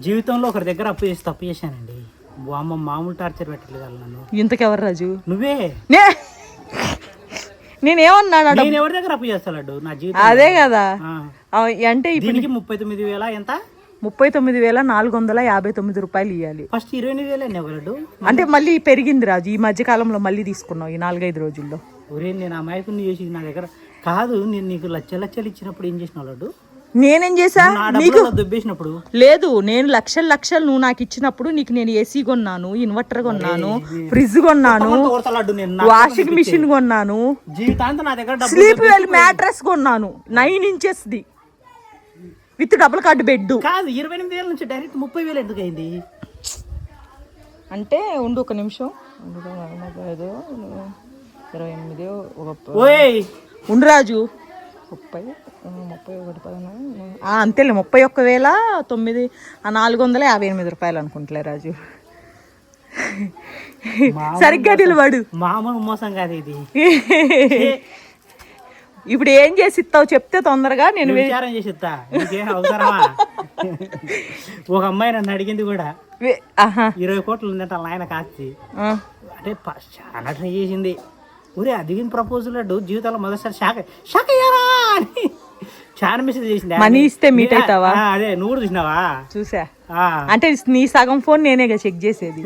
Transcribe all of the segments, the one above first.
జీవితంలో ఒకరి దగ్గర అప్పు చేసి తప్పు చేశానండి. అమ్మ మామూలు టార్చర్ పెట్టలేదు నన్ను. ఇంతకెవరు రాజు? నువ్వే. నేనేమన్నాను? నేను ఎవరి దగ్గర అప్పు చేస్తాడు నా జీవితం? అదే కదా. అంటే దీనికి 39,000 ఎంత? 39,459 రూపాయలు ఇవ్వాలి. ఫస్ట్ 28,000 ఇవ్వగలడు. అంటే మళ్ళీ పెరిగింది రాజు, ఈ మధ్య కాలంలో మళ్ళీ తీసుకున్నావు ఈ 4-5 రోజుల్లో. ఒరే నేను అమాయకుని చేసింది నా దగ్గర కాదు. నేను నీకు లక్షలు ఇచ్చినప్పుడు ఏం చేసిన వాడు? నేనేం చేసా? నీకు దుబ్బేసినప్పుడు లేదు, నేను లక్షలు నువ్వు నాకు ఇచ్చినప్పుడు నీకు నేను ఏసీ కొన్నాను, ఇన్వర్టర్ కొన్నాను, ఫ్రిడ్జ్ కొన్నాను, వాషింగ్ మిషన్ కొన్నాను, జీవితాంతం నా దగ్గర స్లీప్ వెల్ మ్యాట్రెస్ కొన్నాను 9 inches with double card bed. కాదు 28,000 నుంచి డైరెక్ట్ 30,000 ఎందుకు అయింది? అంటే ఉండు ఒక నిమిషం. 28 ఉండు రాజు. 31 అంతేలే 31,958 రూపాయలు అనుకుంటలే రాజు. సరిగ్గా నిలబడు. మామూలు మోసం కాదు ఇది. ఇప్పుడు ఏం చేసి ఇస్తావు చెప్తే తొందరగా నేను విచారం చేసి ఇస్తా. అవసరమా? ఒక అమ్మాయి నన్ను అడిగింది కూడా 20 కోట్లు ఉందంట ఆయన కాస్తి. అంటే చాలా ట్రై చేసింది. ఊరే అదిగిన ప్రపోజల్ జీవితంలో మొదటిసారి షాక్ అయ్యారా అని చాలా మెసేజ్ చేసింది. మనీ ఇస్తే మీట్ అవుతావా? అదే నువ్వు కూడా చూసినావా? చూసా. అంటే నీ సగం ఫోన్ నేనేగా చెక్ చేసేది.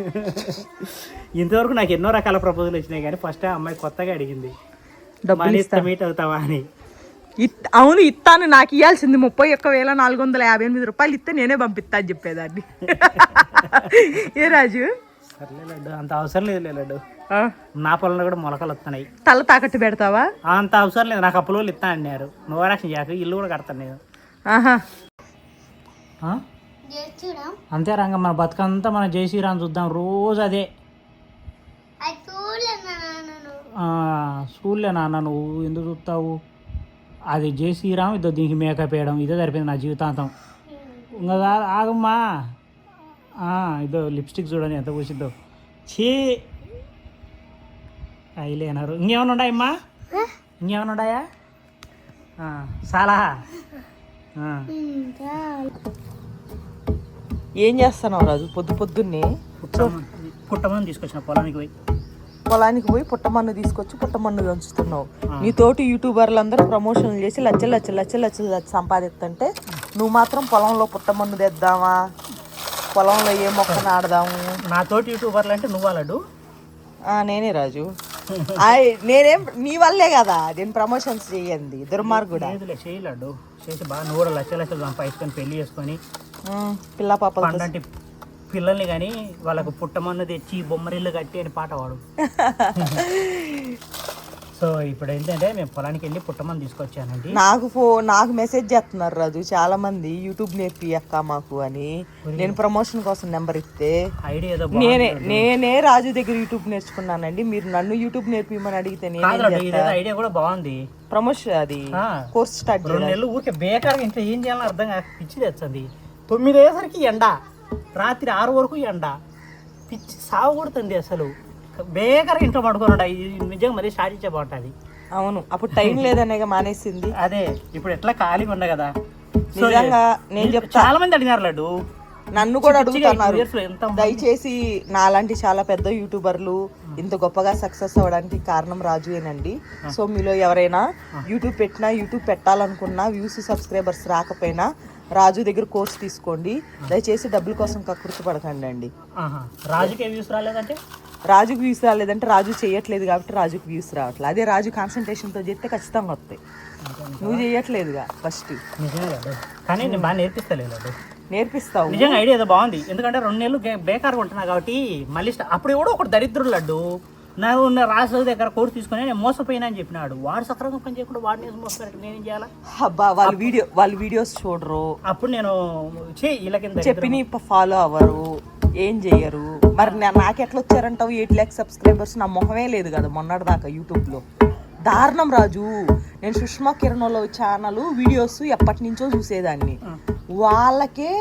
ఇంతవరకు నాకు ఎన్నో రకాల ప్రపోజల్ వచ్చినాయి కానీ ఫస్ట్ అమ్మాయి కొత్తగా అడిగింది మనీ ఇస్తే మీట్ అవుతావా అని. అవును ఇస్తాను, నాకు ఇవ్వాల్సింది 31,458 రూపాయలు ఇస్తే నేనే పంపిస్తా అని చెప్పేదాన్ని. ఏ రాజు? సర్లే లడ్డు, అంత అవసరం లేదు లడ్డు. నా పొలంలో కూడా మొలకలు వస్తున్నాయి. తల తాకట్టు పెడతావా? అంత అవసరం లేదు, నాకు అప్పులో ఇస్తా అన్నారు. నువ్వు రక్షణ చేయక ఇల్లు కూడా కడతాను నేను. అంతే రంగ, మన బతుకంతా మన జై శ్రీరామ్ చూద్దాం రోజు అదే. స్కూల్లో నాన్న నువ్వు ఎందుకు చూస్తావు? అది జై శ్రీరామ్, ఇదో దీనికి మేకప్ వేయడం, ఇదే సరిపోయింది నా జీవితాంతం. ఇంకా ఆగమ్మా, ఇదో లిప్స్టిక్ చూడండి ఎంత పూసిద్దో. చీ అయిలేనారు. ఇంకేమైనా ఉన్నాయమ్మా? ఇంకేమైనా ఉన్నాయా? చాలా. ఏం చేస్తున్నావు రాజు పొద్దున్నే? పుట్టమని తీసుకొచ్చిన పొలానికి పోయి పుట్టమన్ను తీసుకొచ్చి పుట్టమన్ను పెంచుతున్నావు. నీ తోటి యూట్యూబర్లు అందరూ ప్రమోషన్లు చేసి లచ్చలు సంపాదిస్తుంటే నువ్వు మాత్రం పొలంలో పుట్టమన్ను తెద్దామా, పొలంలో ఏ మొక్క నాడదాము. నా తోటి యూట్యూబర్లు అంటే నువ్వు వాళ్ళడు? నేనే రాజు. నేనేం నీ వల్లే కదా నేను ప్రమోషన్స్ చేయండి. దుర్మార్గుడా చేయలేడు. చేసి బాగా నువ్వు కూడా లక్షలు సంపాదించుకొని పెళ్లి చేసుకొని పిల్ల పాప పిల్లల్ని కానీ వాళ్ళకు పుట్టమన్ను తెచ్చి బొమ్మరిల్లు కట్టి అని పాట వాడు. సో ఇప్పుడు ఏంటంటే మేము పొలానికి వెళ్ళి పుట్టమని తీసుకొచ్చానండి. నాకు మెసేజ్ చేస్తున్నారు రాజు చాలా మంది, యూట్యూబ్ నేర్పి అక్క మాకు అని. నేను ప్రమోషన్ కోసం నెంబర్ ఇస్తే నేనే రాజు దగ్గర యూట్యూబ్ నేర్చుకున్నానండి. మీరు నన్ను యూట్యూబ్ నేర్పిమని అడిగితే ఐడియా కూడా బాగుంది. ప్రమోషన్ అది కోర్స్ స్టార్ట్ 2 నెలలు ఊరికే బేకార్గా ఇంట్లో ఏం చేయాలని అర్థం కాక పిచ్చి తెచ్చింది. 9 అయ్యేసరికి ఎండ, రాత్రి 6 వరకు ఎండ, పిచ్చి సాగు కొడుతుంది. అసలు బేకర్ ఇంట్లో పడుకోనుంటా. నిజంగా మరీ స్టార్ట్ ఇచ్చే బాగుంటుంది. అవును, అప్పుడు టైం లేదనే మానేసింది. అదే ఇప్పుడు ఎట్లా ఖాళీగా ఉండ కదా. నిజంగా నేను చెప్తా, చాలా మంది అడిగినారు లడ్డు, నన్ను కూడా అడుగుతున్నారు. దయచేసి నాలాంటి చాలా పెద్ద యూట్యూబర్లు ఇంత గొప్పగా సక్సెస్ అవ్వడానికి కారణం రాజుయేనండి. సో మీలో ఎవరైనా యూట్యూబ్ పెట్టాలనుకున్నా, వ్యూస్ సబ్స్క్రైబర్స్ రాకపోయినా రాజు దగ్గర కోర్స్ తీసుకోండి. దయచేసి డబ్బుల కోసం కకృతి పడకండి అండి. రాజుకి వ్యూస్ రాలేదంటే రాజు చేయట్లేదు కాబట్టి రాజుకి వ్యూస్ రావట్లేదు. అదే రాజు కాన్సన్ట్రేషన్తో చేస్తే ఖచ్చితంగా వస్తాయి. నువ్వు చేయట్లేదుగా ఫస్ట్. కానీ నేను బాగా నేర్పిస్తావు. నిజంగా ఐడియా ఏదో బాగుంది. ఎందుకంటే 2 నెలలు బేకార్గా ఉంటున్నా కాబట్టి మళ్ళీ అప్పుడు కూడా ఒకటి దరిద్రుడు లడ్డు నా రాజు దగ్గర కోర్సు తీసుకుని నేను మోసపోయినా అని చెప్పినాడు. వాడు సక్రమంగా పని చేయకుండా వాడిని మోసపోయాడు. నేనేం చేయాలా? వాళ్ళు వీడియోస్ చూడరు. అప్పుడు నేను చెప్పి ఫాలో అవ్వరు, ఏం చెయ్యరు. మరి నాకెట్లా వచ్చారంటావు 8 lakhs సబ్స్క్రైబర్స్? నా మొహమే లేదు కదా మొన్నటి దాకా యూట్యూబ్లో. దారుణం రాజు. నేను సుష్మా కిరణ్ ఛానల్ వీడియోస్ ఎప్పటి నుంచో చూసేదాన్ని. వాళ్ళకే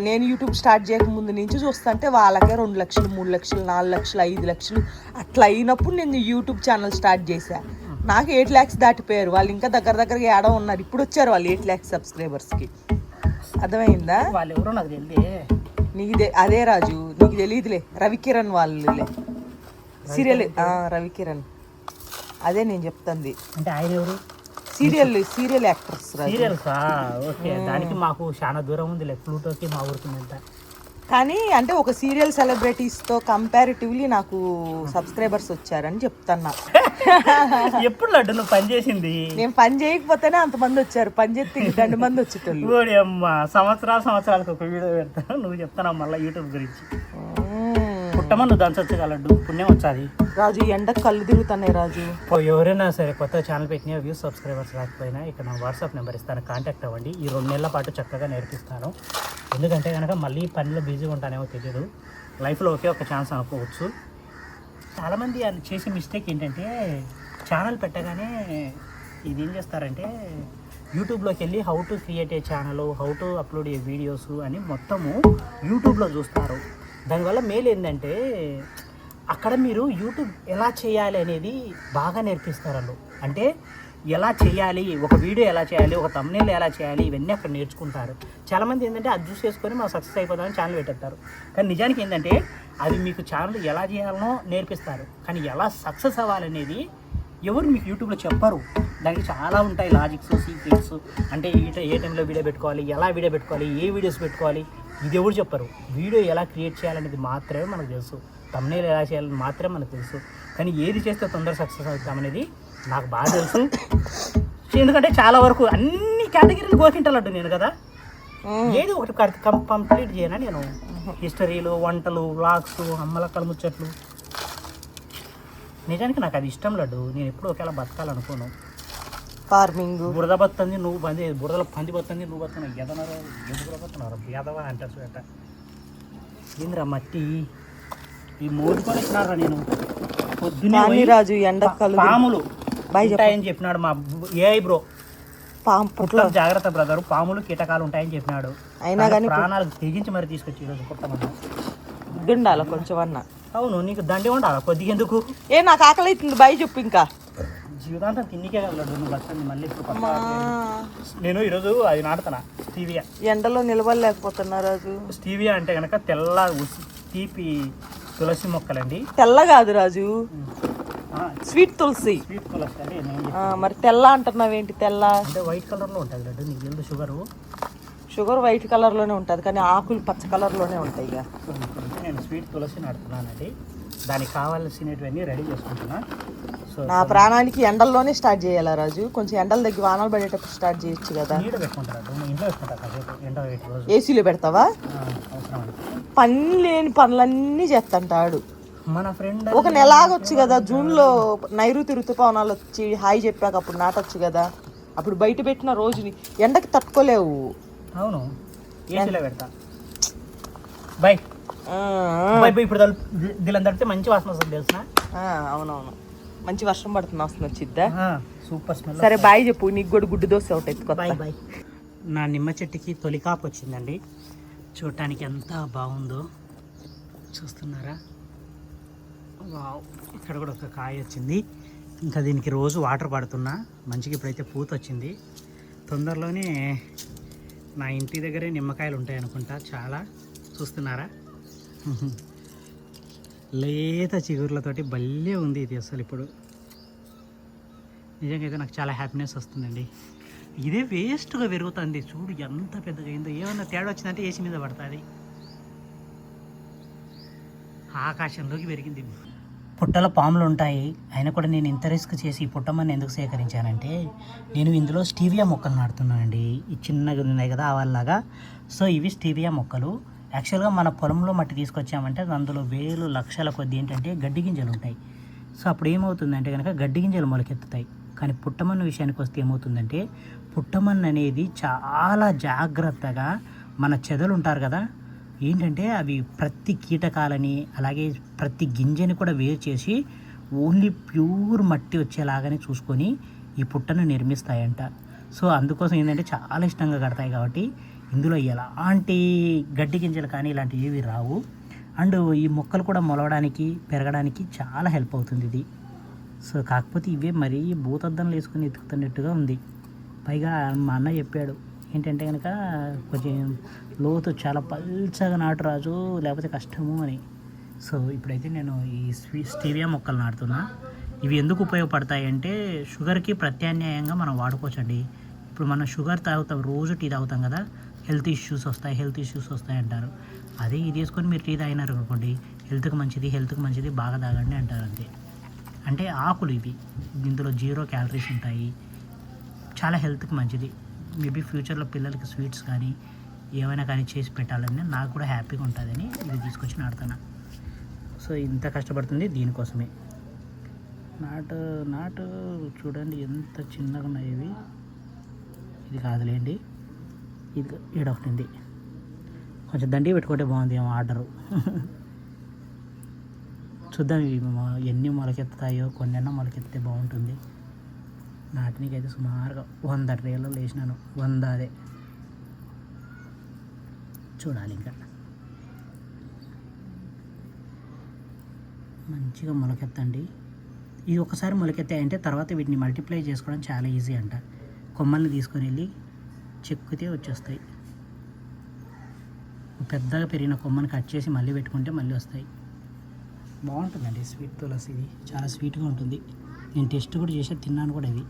నేను యూట్యూబ్ స్టార్ట్ చేయకముందు నుంచి చూస్తుంటే వాళ్ళకే 2 లక్షలు 3 లక్షలు 4 లక్షలు 5 లక్షలు అట్లా అయినప్పుడు నేను యూట్యూబ్ ఛానల్ స్టార్ట్ చేశాను. నాకు 8 lakhs దాటిపోయారు. వాళ్ళు ఇంకా దగ్గరగా ఏడా ఉన్నారు. ఇప్పుడు వచ్చారు వాళ్ళు 8 lakhs సబ్స్క్రైబర్స్కి. అర్థమైందా? వాళ్ళు ఎవరో నాకు తెలియదే. నీకు అదే రాజు, నీకు తెలియదులే. రవికిరణ్ వాళ్ళులే సీరియల్. రవికిరణ్, అదే నేను చెప్తుంది. అంటే ఆయన ఎవరు? Serial actors. Serials okay. దానికి మాకు చాలా దూరం ఉంది లే, ప్లూటోకి మా ఊరికి ఎంత. కానీ అంటే ఒక సీరియల్ సెలబ్రిటీస్తో కంపారిటివ్లీ నాకు సబ్స్క్రైబర్స్ వచ్చారని చెప్తున్నా. ఎప్పుడు లడ్డు నువ్వు పని చేసింది? నేను పని చేయకపోతేనే అంతమంది వచ్చారు, పని చేస్తే 2 మంది వచ్చేటోళ్ళు. అమ్మా సంవత్సరాలకు ఒక వీడియో పెడతాను, నువ్వు చెప్తాను మళ్ళీ యూట్యూబ్ గురించి. పుట్టమని నువ్వు దంచొచ్చు కదా లడ్డు, పుణ్యం వచ్చాది. రాజు ఎండకు కళ్ళు తిరుగుతున్నాయి రాజు. ఎవరైనా సరే కొత్త ఛానల్ పెట్టినా వ్యూస్ సబ్స్క్రైబర్స్ రాకపోయినా ఇక్కడ నా వాట్సాప్ నెంబర్ ఇస్తాను, కాంటాక్ట్ అవ్వండి. ఈ 2 నెలల పాటు చక్కగా నేర్పిస్తాను. ఎందుకంటే కనుక మళ్ళీ పనిలో బిజీగా ఉంటానేమో తెలియదు, లైఫ్లో ఒకే ఒక ఛాన్స్ అనుకోవచ్చు. చాలామంది చేసే మిస్టేక్ ఏంటంటే ఛానల్ పెట్టగానే ఇది ఏం చేస్తారంటే యూట్యూబ్లోకి వెళ్ళి how to create a channel, how to upload A videos అని మొత్తము యూట్యూబ్లో చూస్తారు. దానివల్ల మేలు ఏంటంటే అక్కడ మీరు యూట్యూబ్ ఎలా చేయాలి అనేది బాగా నేర్పిస్తారు వాళ్ళు. అంటే ఎలా చేయాలి, ఒక వీడియో ఎలా చేయాలి, ఒక థంబ్నెయిల్ ఎలా చేయాలి, ఇవన్నీ అక్కడ నేర్చుకుంటారు. చాలామంది ఏంటంటే అది చూస్ చేసుకొని మా సక్సెస్ అయిపోతామని ఛానల్ పెట్టేస్తారు. కానీ నిజానికి ఏంటంటే అది మీకు ఛానల్ ఎలా చేయాలనో నేర్పిస్తారు, కానీ ఎలా సక్సెస్ అవ్వాలనేది ఎవరు మీకు యూట్యూబ్లో చెప్పరు. దానికి చాలా ఉంటాయి లాజిక్స్, సీక్రెట్స్. అంటే ఏ టైంలో వీడియో పెట్టుకోవాలి, ఎలా వీడియో పెట్టుకోవాలి, ఏ వీడియోస్ పెట్టుకోవాలి, ఇది ఎవరు చెప్పరు. వీడియో ఎలా క్రియేట్ చేయాలనేది మాత్రమే మనకు తెలుసు, థంబ్నెయిల్ ఎలా చేయాలని మాత్రమే మనకు తెలుసు. కానీ ఏది చేస్తే తొందరగా సక్సెస్ అవుతామనేది నాకు బాగా తెలుసు. ఎందుకంటే చాలా వరకు అన్ని కేటగిరీలు గోకింటాలంటు నేను కదా, ఏది ఒకటి కంప్లీట్ చేయనా నేను. హిస్టరీలు, వంటలు, వ్లాగ్స్, అమ్మలక్కల ముచ్చట్లు. నిజానికి నాకు అది ఇష్టం లడ్డు. నేను ఎప్పుడు ఒకేలా బతకాలనుకోను. ఫార్మింగ్ బురద బతుంది నువ్వు బంది, బురదలో పంది బతుంది నువ్వు బతున్నావు, ఎదనరు ఎందుకు బతున్నారు ఎదవా అంటారు చూట. ఏంద్రా మట్టి ఈ మోదుకొని వచ్చినారా నేను పొద్దున్నే రాజు. ఎండకలు పాములు ఉంటాయని చెప్పినాడు మా ఏఐ బ్రో. పాము జాగ్రత్త బ్రదర్, పాములు కీటకాలు ఉంటాయని చెప్పినాడు. అయినా కానీ ప్రాణాలు తెగించి మరి తీసుకొచ్చి ఈరోజు పుట్టమన్నా ఉండాల కొంచెం అన్న. అవును, నీకు దండే ఉండాలి కొద్దిగా. ఎందుకు నాకు ఆకలి అవుతుంది, బాయ్ చెప్పు. ఇంకా జీవితాంతం తిన్నికే కలడు నువ్వు వస్తుంది మళ్ళీ. నేను ఈరోజు అది నాటుతున్నా, స్టీవియా. ఎండలో నిలవలేకపోతున్నా రాజు. స్టీవియా అంటే కనుక తెల్ల తీపి తులసి మొక్కలండి. తెల్ల కాదు రాజు, స్వీట్ తులసి. స్వీట్ తులసి అంటే మరి తెల్ల అంటున్నావేంటి? తెల్ల అంటే వైట్ కలర్లో ఉంటుంది లడ్డు, నీకు తెలుసు. షుగర్ వైట్ కలర్లోనే ఉంటుంది, కానీ ఆకులు పచ్చ కలర్లోనే ఉంటాయి. ఇక నేను స్వీట్ తులసి నాటుతున్నానండి, దానికి కావాల్సినవన్నీ రెడీ చేసుకుంటున్నా. సో నా ప్రాణానికి ఎండల్లోనే స్టార్ట్ చేయాలా రాజు? కొంచెం ఎండల దగ్గర వానలు పడేటప్పుడు స్టార్ట్ చేయొచ్చు కదా. నీడ పెట్టుకుంటారు, ఇంట్లో పెట్టుకుంటా. ఏసీలో పెడతావా? పని లేని పనులన్నీ చేస్తుంటాడు మన ఫ్రెండ్. ఒక నెల ఆగొచ్చు కదా, జూన్లో నైరుతి ఋతుపవనాలు వచ్చి హాయ్ చెప్పాక అప్పుడు నాటొచ్చు కదా. అప్పుడు బయట పెట్టిన రోజుని ఎండకి తట్టుకోలేవు. అవును, ఏసీలో పెడతా. బై ఇప్పుడు దిలం తడితే మంచి వాసన వస్తుంది తెలుసా? అవునవును, మంచి వర్షం పడుతుంది, వస్తుంది వచ్చిద్దా? Super smell. సరే బాయ్ చెప్పు, నీకు కూడా గుడ్డు దోశ ఒకటి ఎత్తుకో. Bye bye. నా నిమ్మ చెట్టుకి తొలి కాపు వచ్చిందండి, చూడటానికి ఎంత బాగుందో చూస్తున్నారా? వావ్, ఇక్కడ కూడా ఒక కాయ వచ్చింది. ఇంకా దీనికి రోజు వాటర్ పడుతున్నా, మంచిగా ఇప్పుడైతే పూత వచ్చింది. తొందరలోనే నా ఇంటి దగ్గరే నిమ్మకాయలు ఉంటాయి అనుకుంటా, చాలా. చూస్తున్నారా? లేత చిగుర్లతోటి భలే ఉంది ఇది అసలు. ఇప్పుడు నిజంగా అయితే నాకు చాలా హ్యాపీనెస్ వస్తుందండి. ఇదే వేస్ట్గా పెరుగుతుంది, చూడు ఎంత పెద్దగా అయిందో. ఏమన్నా తేడా వచ్చిందంటే ఏసీ మీద పడుతుంది. ఆకాశంలోకి పెరిగింది. పుట్టలో పాములు ఉంటాయి, అయినా కూడా నేను ఇంత రిస్క్ చేసి ఈ పుట్టమని ఎందుకు సేకరించానంటే, నేను ఇందులో స్టీవియా మొక్కలు నాటుతున్నానండి. ఈ చిన్నగా ఉన్నాయి కదా ఆవాల్లాగా. సో ఇవి స్టీవియా మొక్కలు. యాక్చువల్గా మన పొలంలో మట్టి తీసుకొచ్చామంటే అందులో వేలు లక్షల కొద్ది ఏంటంటే గడ్డి గింజలు ఉంటాయి. సో అప్పుడు ఏమవుతుందంటే కనుక గడ్డి గింజలు మొలకెత్తుతాయి. కానీ పుట్టమన్న విషయానికి వస్తే ఏమవుతుందంటే, పుట్టమన్ను అనేది చాలా జాగ్రత్తగా మన చెదలు ఉంటారు కదా, ఏంటంటే అవి ప్రతి కీటకాలని అలాగే ప్రతి గింజని కూడా వేరు చేసి ఓన్లీ ప్యూర్ మట్టి వచ్చేలాగానే చూసుకొని ఈ పుట్టను నిర్మిస్తాయంట. సో అందుకోసం ఏంటంటే చాలా ఇష్టంగా కడతాయి కాబట్టి ఇందులో ఎలాంటి గడ్డి గింజలు కానీ ఇలాంటివి ఏవి రావు. అండ్ ఈ మొక్కలు కూడా మొలవడానికి పెరగడానికి చాలా హెల్ప్ అవుతుంది ఇది. సో కాకపోతే ఇవే మరీ భూతద్దంలో వేసుకొని ఎత్తుకుతున్నట్టుగా ఉంది. పైగా మా అన్న చెప్పాడు, ఏంటంటే కనుక కొంచెం లోతు చాలా పల్చగా నాటు రాజు, లేకపోతే కష్టము అని. సో ఇప్పుడైతే నేను ఈ స్టీవియా మొక్కలు నాటుతున్నా. ఇవి ఎందుకు ఉపయోగపడతాయి అంటే షుగర్కి ప్రత్యామ్నాయంగా మనం వాడుకోవచ్చండి. ఇప్పుడు మనం షుగర్ తాగుతాం, రోజు టీ తాగుతాం కదా, హెల్త్ ఇష్యూస్ వస్తాయి అంటారు. అదే ఇది వేసుకొని మీరు టీ తాగినారు అనుకోండి, హెల్త్కి మంచిది బాగా తాగండి అంటారు. అంతే. అంటే ఆకులు ఇవి, ఇందులో 0 క్యాలరీస్ ఉంటాయి, చాలా హెల్త్కి మంచిది. మేబీ ఫ్యూచర్లో పిల్లలకి స్వీట్స్ కానీ ఏమైనా కానీ చేసి పెట్టాలని నాకు కూడా హ్యాపీగా ఉంటుందని ఇది తీసుకొచ్చి నాటుతున్నా. సో ఇంత కష్టపడుతుంది దీనికోసమే. నాటు చూడండి ఎంత చిన్నగా ఉన్నాయి ఇవి. ఇది కాదులేండి, ఇది ఈడొకటింది. కొంచెం దండి పెట్టుకుంటే బాగుంది ఏమో ఆర్డరు. చూద్దాం ఇవి ఎన్ని మొలకెత్తుతాయో, కొన్నైనా మొలకెత్తితే బాగుంటుంది. నాటినికైతే సుమారుగా 100 ట్రేలలో వేసినాను. 100 అదే చూడాలి. ఇంకా మంచిగా మొలకెత్తండి. ఇవి ఒకసారి మొలకెత్తాయంటే తర్వాత వీటిని మల్టిప్లై చేసుకోవడం చాలా ఈజీ అంట. కొమ్మల్ని తీసుకొని వెళ్ళి చెక్కితే వచ్చేస్తాయి. పెద్దగా పెరిగిన కొమ్మని కట్ చేసి మళ్ళీ పెట్టుకుంటే మళ్ళీ వస్తాయి. బాగుంటుందండి స్వీట్ తులసి. ఇది చాలా స్వీట్గా ఉంటుంది. నేను టెస్ట్ కూడా చేసి తిన్నాను కూడా. ఇది